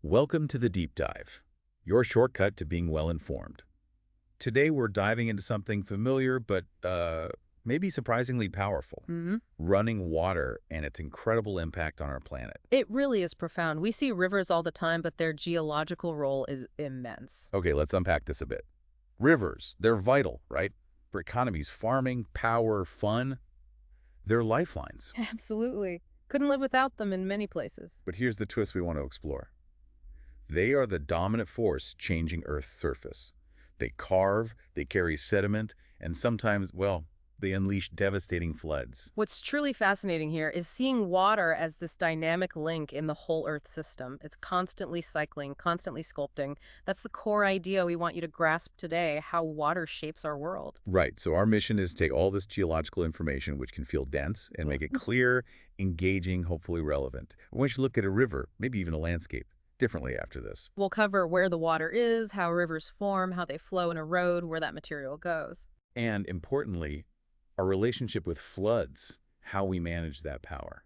Welcome to the Deep Dive, your shortcut to being well-informed. Today we're diving into something familiar but maybe surprisingly powerful, running water and its incredible impact on our planet. It really is profound. We see rivers all the time, but their geological role is immense. Okay, let's unpack this a bit. Rivers, they're vital, right? For economies, farming, power, fun. They're lifelines. Absolutely. Couldn't live without them in many places. But here's the twist we want to explore. They are the dominant force changing Earth's surface. They carve, they carry sediment, and sometimes, well, they unleash devastating floods. What's truly fascinating here is seeing water as this dynamic link in the whole Earth system. It's constantly cycling, constantly sculpting. That's the core idea we want you to grasp today, how water shapes our world. Right, so our mission is to take all this geological information, which can feel dense, and make it clear, engaging, hopefully relevant. We want you to look at a river, maybe even a landscape, differently after this. We'll cover where the water is, how rivers form, how they flow and erode, where that material goes. And importantly, our relationship with floods, how we manage that power.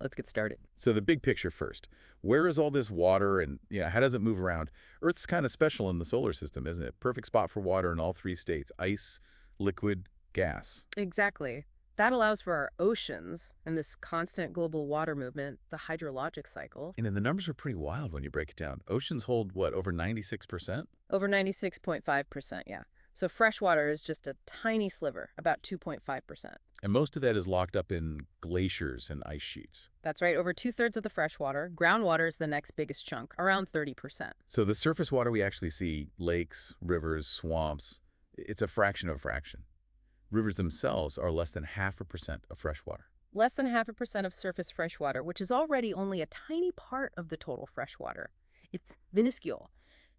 Let's get started. So the big picture first. Where is all this water and how does it move around? Earth's kind of special in the solar system, isn't it? Perfect spot for water in all three states: ice, liquid, gas. Exactly. That allows for our oceans and this constant global water movement, the hydrologic cycle. And then the numbers are pretty wild when you break it down. Oceans hold, what, over 96%? Over 96.5%, yeah. So freshwater is just a tiny sliver, about 2.5%. And most of that is locked up in glaciers and ice sheets. That's right, over two-thirds of the freshwater. Groundwater is the next biggest chunk, around 30%. So the surface water we actually see, lakes, rivers, swamps, it's a fraction of a fraction. Rivers themselves are less than 0.5% of freshwater. Less than 0.5% of surface freshwater, which is already only a tiny part of the total freshwater. It's minuscule.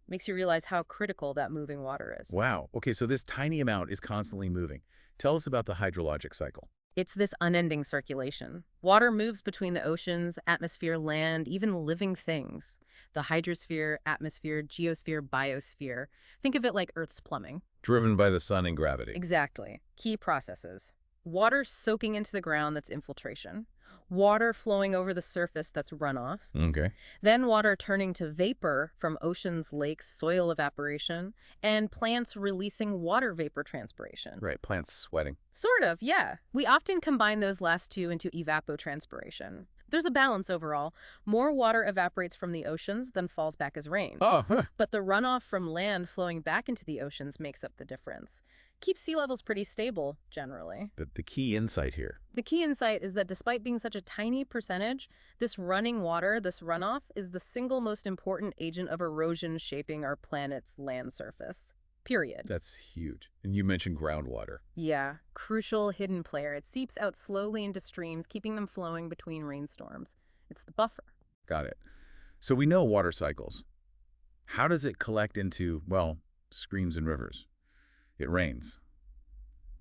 Makes you realize how critical that moving water is. Wow. Okay, so this tiny amount is constantly moving. Tell us about the hydrologic cycle. It's this unending circulation. Water moves between the oceans, atmosphere, land, even living things. The hydrosphere, atmosphere, geosphere, biosphere. Think of it like Earth's plumbing. Driven by the sun and gravity. Exactly. Key processes. Water soaking into the ground, that's infiltration. Water flowing over the surface, that's runoff. Okay. Then water turning to vapor from oceans, lakes, soil evaporation, and plants releasing water vapor transpiration. Right, plants sweating. Sort of, yeah. We often combine those last two into evapotranspiration. There's a balance overall. More water evaporates from the oceans than falls back as rain. Oh, But the runoff from land flowing back into the oceans makes up the difference. Keeps sea levels pretty stable, generally. But the key insight here. The key insight is that despite being such a tiny percentage, this running water, this runoff, is the single most important agent of erosion shaping our planet's land surface. Period. That's huge. And you mentioned groundwater. Yeah, crucial hidden player. It seeps out slowly into streams, keeping them flowing between rainstorms. It's the buffer. Got it. So we know water cycles. How does it collect into, well, streams and rivers? It rains.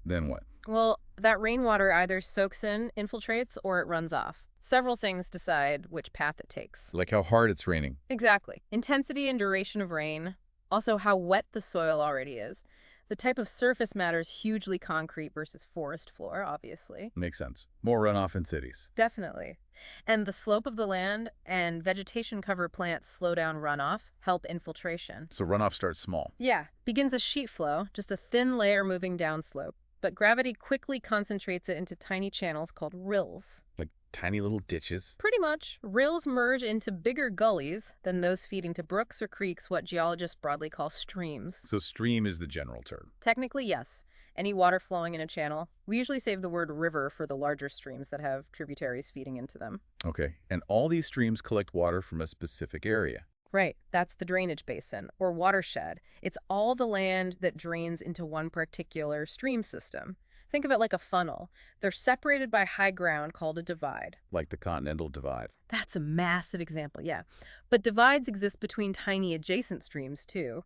Then what? Well, that rainwater either soaks in, infiltrates, or it runs off. Several things decide which path it takes. Like how hard it's raining. Exactly. Intensity and duration of rain. Also how wet the soil already is. The type of surface matters hugely. Concrete versus forest floor, obviously. Makes sense. More runoff in cities. Definitely. And the slope of the land and vegetation cover plants slow down runoff, help infiltration. So runoff starts small. Yeah, begins as sheet flow, just a thin layer moving downslope. But gravity quickly concentrates it into tiny channels called rills. Like tiny little ditches. Pretty much. Rills merge into bigger gullies than those feeding to brooks or creeks, what geologists broadly call streams. So stream is the general term. Technically, yes. Any water flowing in a channel. We usually save the word river for the larger streams that have tributaries feeding into them. Okay. And all these streams collect water from a specific area. Right. That's the drainage basin, or watershed. It's all the land that drains into one particular stream system. Think of it like a funnel. They're separated by high ground called a divide. Like the Continental Divide. That's a massive example, yeah. But divides exist between tiny adjacent streams, too.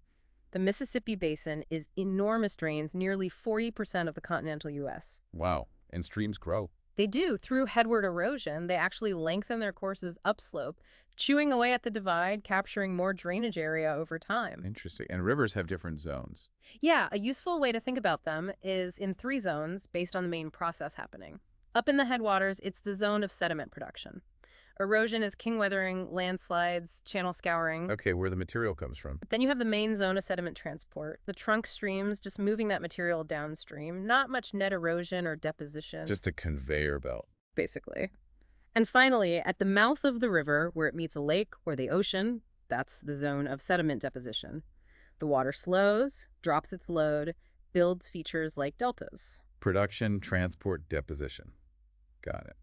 The Mississippi Basin is enormous, drains nearly 40% of the continental U.S. Wow. And streams grow. They do. Through headward erosion, they actually lengthen their courses upslope, chewing away at the divide, capturing more drainage area over time. Interesting. And rivers have different zones. Yeah, a useful way to think about them is in 3 zones based on the main process happening. Up in the headwaters, it's the zone of sediment production. Erosion is king weathering, landslides, channel scouring. Okay, where the material comes from. Then you have the main zone of sediment transport, the trunk streams just moving that material downstream. Not much net erosion or deposition, Just a conveyor belt. basically. And finally, at the mouth of the river, where it meets a lake or the ocean, that's the zone of sediment deposition. The water slows, drops its load, builds features like deltas. Production, transport, deposition. Got it.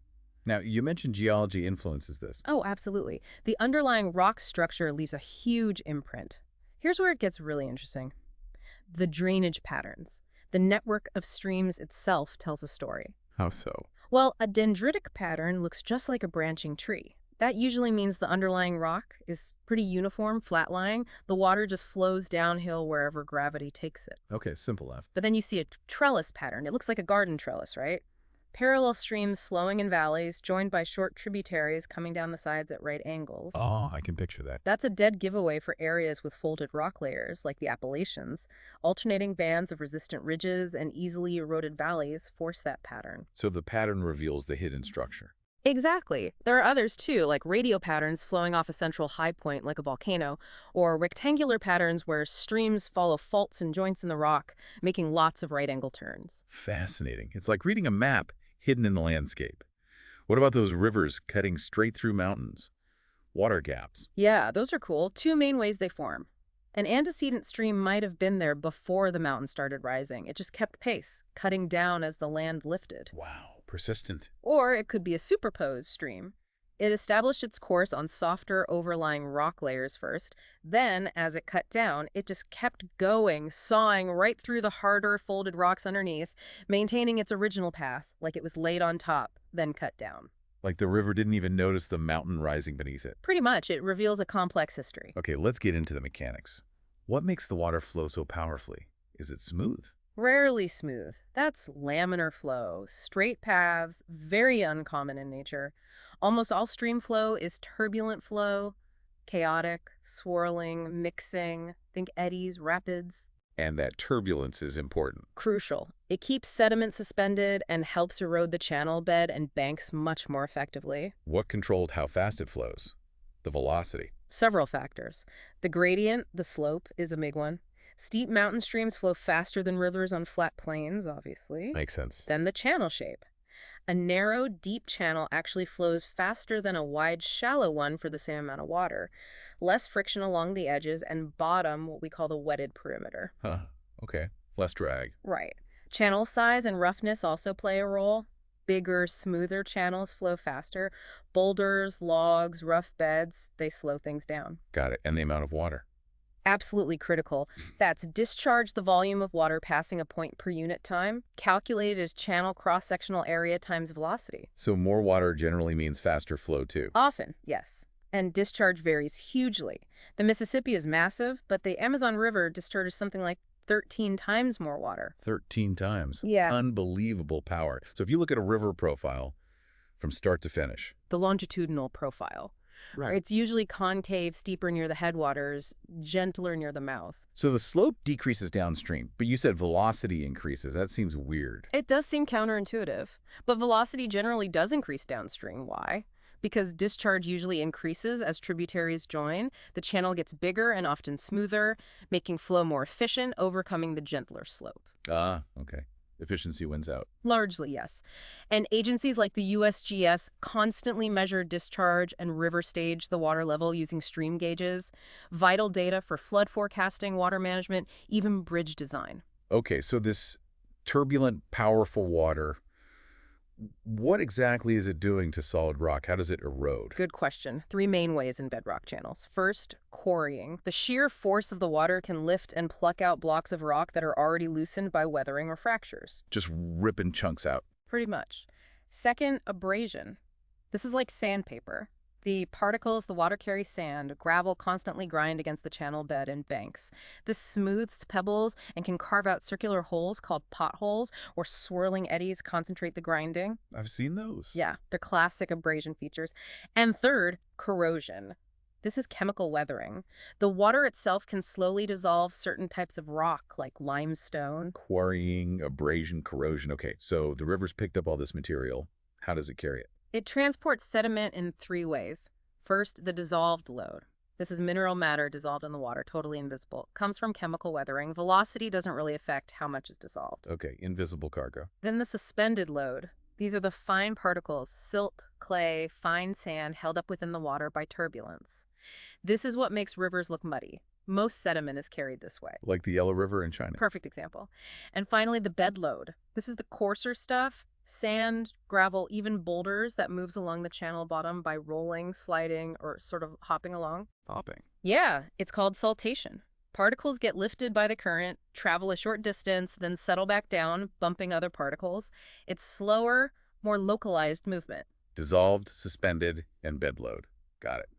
Now, you mentioned geology influences this. Oh, absolutely. The underlying rock structure leaves a huge imprint. Here's where it gets really interesting. The drainage patterns. The network of streams itself tells a story. How so? Well, a dendritic pattern looks just like a branching tree. That usually means the underlying rock is pretty uniform, flat-lying. The water just flows downhill wherever gravity takes it. Okay, simple enough. But then you see a trellis pattern. It looks like a garden trellis, right? Parallel streams flowing in valleys, joined by short tributaries coming down the sides at right angles. Oh, I can picture that. That's a dead giveaway for areas with folded rock layers, like the Appalachians. Alternating bands of resistant ridges and easily eroded valleys force that pattern. So the pattern reveals the hidden structure. Exactly. There are others too, like radial patterns flowing off a central high point like a volcano, or rectangular patterns where streams follow faults and joints in the rock, making lots of right-angle turns. Fascinating. It's like reading a map hidden in the landscape. What about those rivers cutting straight through mountains? Water gaps. Yeah, those are cool. Two main ways they form. An antecedent stream might have been there before the mountain started rising. It just kept pace, cutting down as the land lifted. Wow, persistent. Or it could be a superposed stream. It established its course on softer overlying rock layers first. Then, as it cut down, it just kept going, sawing right through the harder folded rocks underneath, maintaining its original path, like it was laid on top, then cut down. Like the river didn't even notice the mountain rising beneath it. Pretty much, it reveals a complex history. Okay, let's get into the mechanics. What makes the water flow so powerfully? Is it smooth? Rarely smooth. That's laminar flow, straight paths, very uncommon in nature. Almost all stream flow is turbulent flow, chaotic, swirling, mixing. Think eddies, rapids. And that turbulence is important. Crucial. It keeps sediment suspended and helps erode the channel bed and banks much more effectively. What controlled how fast it flows? The velocity. Several factors. The gradient, the slope, is a big one. Steep mountain streams flow faster than rivers on flat plains, obviously. Makes sense. Then the channel shape. A narrow, deep channel actually flows faster than a wide, shallow one for the same amount of water. Less friction along the edges and bottom, what we call the wetted perimeter. Huh. Okay. Less drag. Right. Channel size and roughness also play a role. Bigger, smoother channels flow faster. Boulders, logs, rough beds, they slow things down. Got it. And the amount of water. Absolutely critical. That's discharge the volume of water passing a point per unit time, calculated as channel cross-sectional area times velocity. So more water generally means faster flow too. Often, yes. And discharge varies hugely. The Mississippi is massive, but the Amazon River discharges something like 13 times more water. 13 times. Yeah. Unbelievable power. So if you look at a river profile from start to finish. The longitudinal profile. Right. It's usually concave, steeper near the headwaters, gentler near the mouth. So the slope decreases downstream, but you said velocity increases. That seems weird. It does seem counterintuitive, but velocity generally does increase downstream. Why? Because discharge usually increases as tributaries join. The channel gets bigger and often smoother, making flow more efficient, overcoming the gentler slope. Ah, okay. Efficiency wins out. Largely, yes. And agencies like the USGS constantly measure discharge and river stage the water level using stream gauges, vital data for flood forecasting, water management, even bridge design. Okay, so this turbulent, powerful water, what exactly is it doing to solid rock? How does it erode? Good question. Three main ways in bedrock channels. First, quarrying. The sheer force of the water can lift and pluck out blocks of rock that are already loosened by weathering or fractures. Just ripping chunks out. Pretty much. Second, abrasion. This is like sandpaper. The particles the water carries sand, gravel constantly grind against the channel bed and banks. This smooths pebbles and can carve out circular holes called potholes, where swirling eddies concentrate the grinding. I've seen those. Yeah, they're classic abrasion features. And third, corrosion. This is chemical weathering. The water itself can slowly dissolve certain types of rock, like limestone. Quarrying, abrasion, corrosion. Okay, so the river's picked up all this material. How does it carry it? It transports sediment in three ways. First, the dissolved load. This is mineral matter dissolved in the water, totally invisible. Comes from chemical weathering. Velocity doesn't really affect how much is dissolved. Okay, invisible cargo. Then the suspended load. These are the fine particles, silt, clay, fine sand held up within the water by turbulence. This is what makes rivers look muddy. Most sediment is carried this way. Like the Yellow River in China. Perfect example. And finally, the bed load. This is the coarser stuff, sand, gravel, even boulders that moves along the channel bottom by rolling, sliding, or sort of hopping along. Hopping. Yeah, it's called saltation. Particles get lifted by the current, travel a short distance, then settle back down, bumping other particles. It's slower, more localized movement. Dissolved, suspended, and bed load. Got it.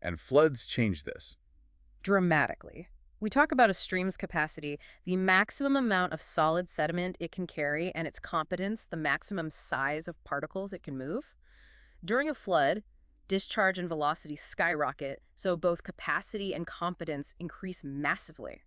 And floods change this. Dramatically. We talk about a stream's capacity, the maximum amount of solid sediment it can carry, and its competence, the maximum size of particles it can move. During a flood, discharge and velocity skyrocket, so both capacity and competence increase massively.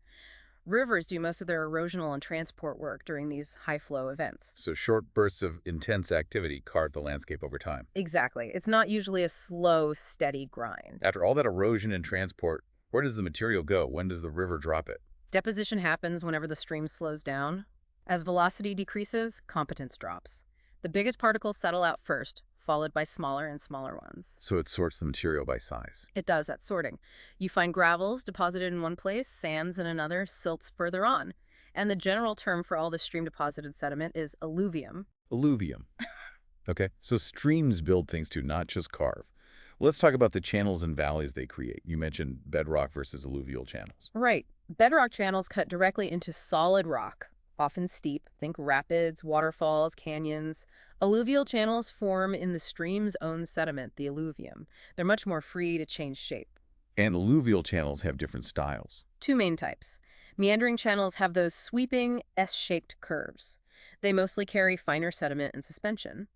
Rivers do most of their erosional and transport work during these high-flow events. So short bursts of intense activity carve the landscape over time. Exactly. It's not usually a slow, steady grind. After all that erosion and transport, where does the material go? When does the river drop it? Deposition happens whenever the stream slows down. As velocity decreases, competence drops. The biggest particles settle out first, followed by smaller and smaller ones. So it sorts the material by size. It does that sorting. You find gravels deposited in one place, sands in another, silts further on. And the general term for all the stream-deposited sediment is alluvium. Alluvium. Okay, so streams build things too, not just carve. Let's talk about the channels and valleys they create. You mentioned bedrock versus alluvial channels. Right. Bedrock channels cut directly into solid rock, often steep. Think rapids, waterfalls, canyons. Alluvial channels form in the stream's own sediment, the alluvium. They're much more free to change shape. And alluvial channels have different styles. Two main types. Meandering channels have those sweeping S-shaped curves. They mostly carry finer sediment and suspension.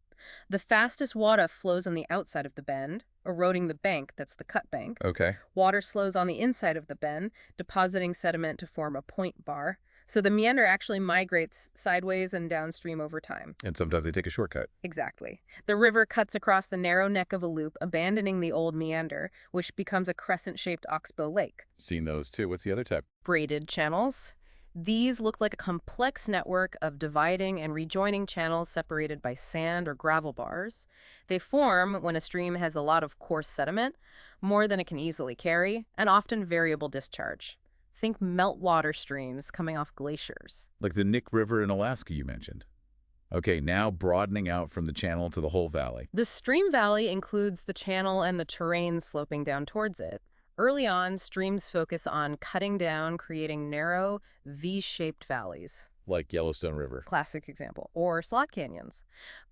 The fastest water flows on the outside of the bend, eroding the bank, that's the cut bank. Okay. Water slows on the inside of the bend, depositing sediment to form a point bar. So the meander actually migrates sideways and downstream over time. And sometimes they take a shortcut. Exactly. The river cuts across the narrow neck of a loop, abandoning the old meander, which becomes a crescent-shaped oxbow lake. Seen those too. What's the other type? Braided channels. These look like a complex network of dividing and rejoining channels separated by sand or gravel bars. They form when a stream has a lot of coarse sediment, more than it can easily carry, and often variable discharge. Think meltwater streams coming off glaciers. Like the Nick River in Alaska you mentioned. Okay, now broadening out from the channel to the whole valley. The stream valley includes the channel and the terrain sloping down towards it. Early on, streams focus on cutting down, creating narrow, V-shaped valleys. Like Yellowstone River. Classic example. Or slot canyons.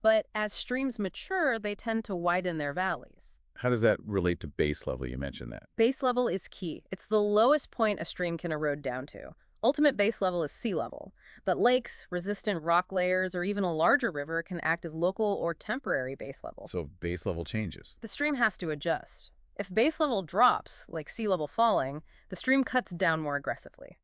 But as streams mature, they tend to widen their valleys. How does that relate to base level? You mentioned that. Base level is key. It's the lowest point a stream can erode down to. Ultimate base level is sea level. But lakes, resistant rock layers, or even a larger river can act as local or temporary base level. So base level changes. The stream has to adjust. If base level drops, like sea level falling, the stream cuts down more aggressively.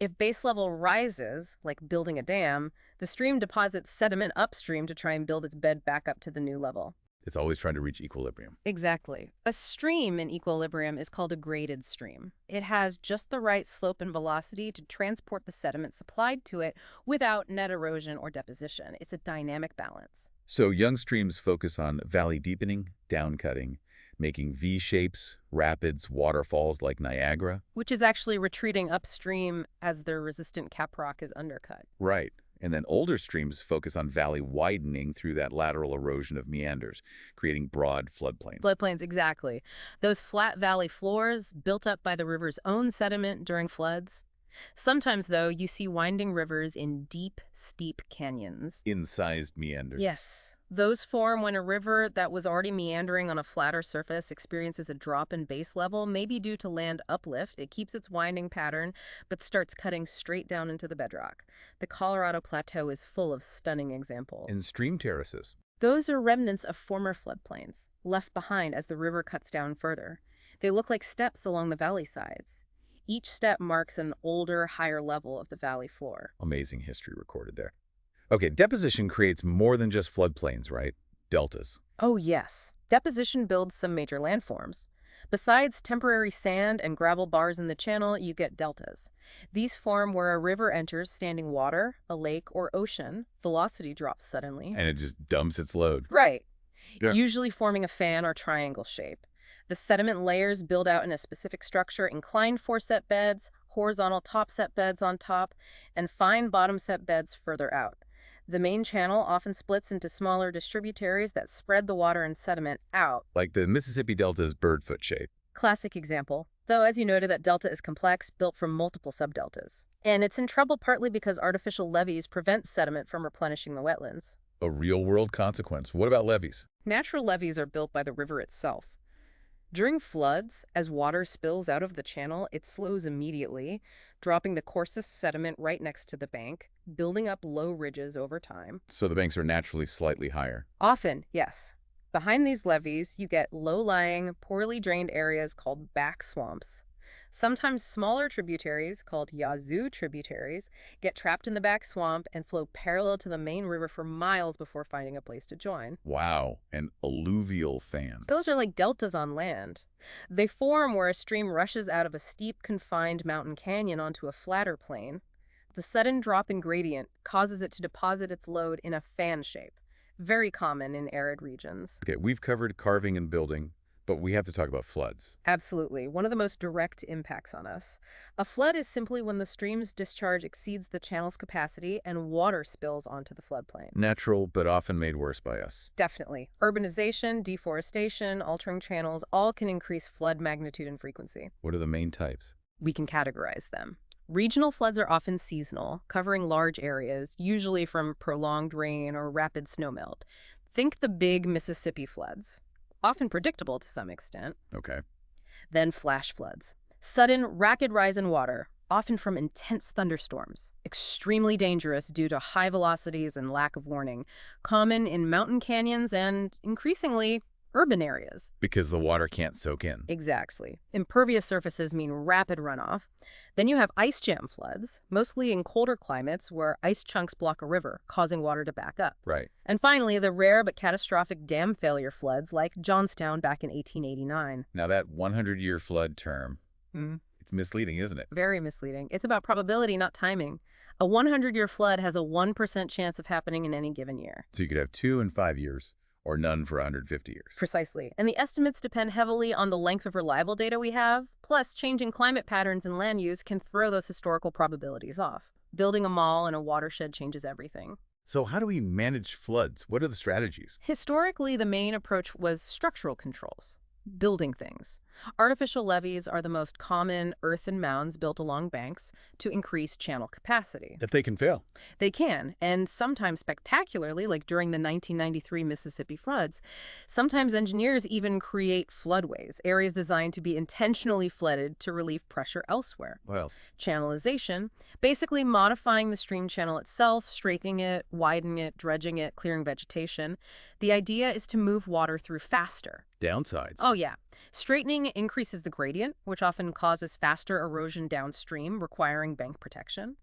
If base level rises, like building a dam, the stream deposits sediment upstream to try and build its bed back up to the new level. It's always trying to reach equilibrium. Exactly. A stream in equilibrium is called a graded stream. It has just the right slope and velocity to transport the sediment supplied to it without net erosion or deposition. It's a dynamic balance. So young streams focus on valley deepening, downcutting, making V-shapes, rapids, waterfalls like Niagara. Which is actually retreating upstream as their resistant caprock is undercut. Right. And then older streams focus on valley widening through that lateral erosion of meanders, creating broad floodplains. Floodplains, exactly. Those flat valley floors built up by the river's own sediment during floods. Sometimes, though, you see winding rivers in deep, steep canyons. Incised meanders. Yes. Those form when a river that was already meandering on a flatter surface experiences a drop in base level, maybe due to land uplift. It keeps its winding pattern, but starts cutting straight down into the bedrock. The Colorado Plateau is full of stunning examples. And stream terraces. Those are remnants of former floodplains, left behind as the river cuts down further. They look like steps along the valley sides. Each step marks an older, higher level of the valley floor. Amazing history recorded there. Okay, deposition creates more than just floodplains, right? Deltas. Oh, yes. Deposition builds some major landforms. Besides temporary sand and gravel bars in the channel, you get deltas. These form where a river enters standing water, a lake, or ocean. Velocity drops suddenly. And it just dumps its load. Right. Yeah. Usually forming a fan or triangle shape. The sediment layers build out in a specific structure, inclined foreset beds, horizontal topset beds on top, and fine bottomset beds further out. The main channel often splits into smaller distributaries that spread the water and sediment out. Like the Mississippi Delta's birdfoot shape. Classic example, though as you noted that delta is complex, built from multiple subdeltas. And it's in trouble partly because artificial levees prevent sediment from replenishing the wetlands. A real-world consequence. What about levees? Natural levees are built by the river itself. During floods, as water spills out of the channel, it slows immediately, dropping the coarsest sediment right next to the bank, building up low ridges over time. So the banks are naturally slightly higher. Often, yes. Behind these levees, you get low-lying, poorly drained areas called back swamps. Sometimes smaller tributaries, called yazoo tributaries, get trapped in the back swamp and flow parallel to the main river for miles before finding a place to join. Wow, and alluvial fans. Those are like deltas on land. They form where a stream rushes out of a steep, confined mountain canyon onto a flatter plain. The sudden drop in gradient causes it to deposit its load in a fan shape, very common in arid regions. Okay, we've covered carving and building, but we have to talk about floods. Absolutely, one of the most direct impacts on us. A flood is simply when the stream's discharge exceeds the channel's capacity and water spills onto the floodplain. Natural, but often made worse by us. Definitely. Urbanization, deforestation, altering channels, all can increase flood magnitude and frequency. What are the main types? We can categorize them. Regional floods are often seasonal, covering large areas, usually from prolonged rain or rapid snowmelt. Think the big Mississippi floods, often predictable to some extent. Okay. Then flash floods. Sudden, rapid rise in water, often from intense thunderstorms. Extremely dangerous due to high velocities and lack of warning. Common in mountain canyons and, increasingly, urban areas. Because the water can't soak in. Exactly. Impervious surfaces mean rapid runoff. Then you have ice jam floods, mostly in colder climates where ice chunks block a river, causing water to back up. Right. And finally, the rare but catastrophic dam failure floods like Johnstown back in 1889. Now that 100-year flood term, it's misleading, isn't it? Very misleading. It's about probability, not timing. A 100-year flood has a 1% chance of happening in any given year. So you could have 2 in 5 years, or none for 150 years. Precisely. And the estimates depend heavily on the length of reliable data we have, plus changing climate patterns and land use can throw those historical probabilities off. Building a mall and a watershed changes everything. So how do we manage floods? What are the strategies? Historically, the main approach was structural controls. Building things. Artificial levees are the most common earthen mounds built along banks to increase channel capacity. If they can fail. They can, and sometimes spectacularly, like during the 1993 Mississippi floods. Sometimes engineers even create floodways, areas designed to be intentionally flooded to relieve pressure elsewhere. What else? Channelization, basically modifying the stream channel itself, straightening it, widening it, dredging it, clearing vegetation. The idea is to move water through faster. Downsides. Oh, yeah. Straightening increases the gradient, which often causes faster erosion downstream, requiring bank protection.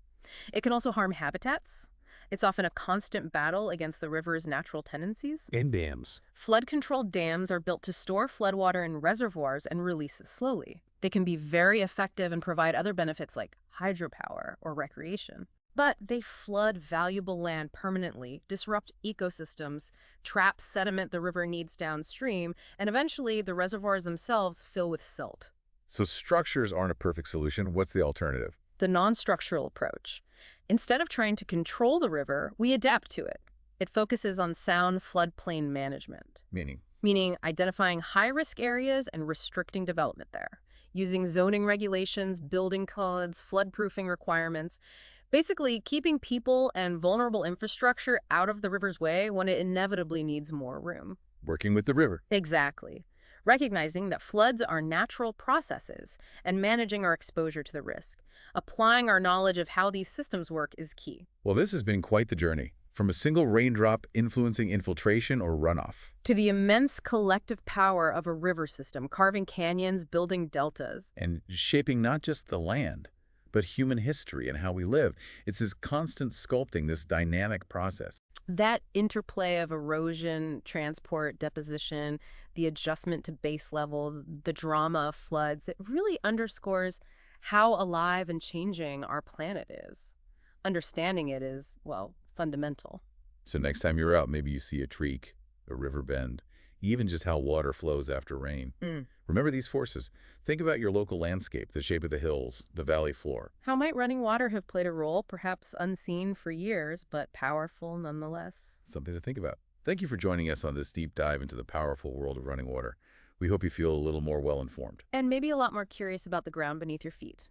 It can also harm habitats. It's often a constant battle against the river's natural tendencies. And dams. Flood-controlled dams are built to store floodwater in reservoirs and release it slowly. They can be very effective and provide other benefits like hydropower or recreation. But they flood valuable land permanently, disrupt ecosystems, trap sediment the river needs downstream, and eventually the reservoirs themselves fill with silt. So structures aren't a perfect solution. What's the alternative? The non-structural approach. Instead of trying to control the river, we adapt to it. It focuses on sound floodplain management. Meaning identifying high-risk areas and restricting development there, using zoning regulations, building codes, floodproofing requirements. Basically, keeping people and vulnerable infrastructure out of the river's way when it inevitably needs more room. Working with the river. Exactly. Recognizing that floods are natural processes and managing our exposure to the risk. Applying our knowledge of how these systems work is key. Well, this has been quite the journey. From a single raindrop influencing infiltration or runoff, to the immense collective power of a river system, carving canyons, building deltas. and shaping not just the land, but human history and how we live. It's this constant sculpting, this dynamic process. That interplay of erosion, transport, deposition, the adjustment to base level, the drama of floods, it really underscores how alive and changing our planet is. Understanding it is, well, fundamental. So next time you're out, maybe you see a creek, a river bend, even just how water flows after rain. Mm. Remember these forces. Think about your local landscape, the shape of the hills, the valley floor. How might running water have played a role, perhaps unseen for years, but powerful nonetheless? Something to think about. Thank you for joining us on this deep dive into the powerful world of running water. We hope you feel a little more well-informed. And maybe a lot more curious about the ground beneath your feet.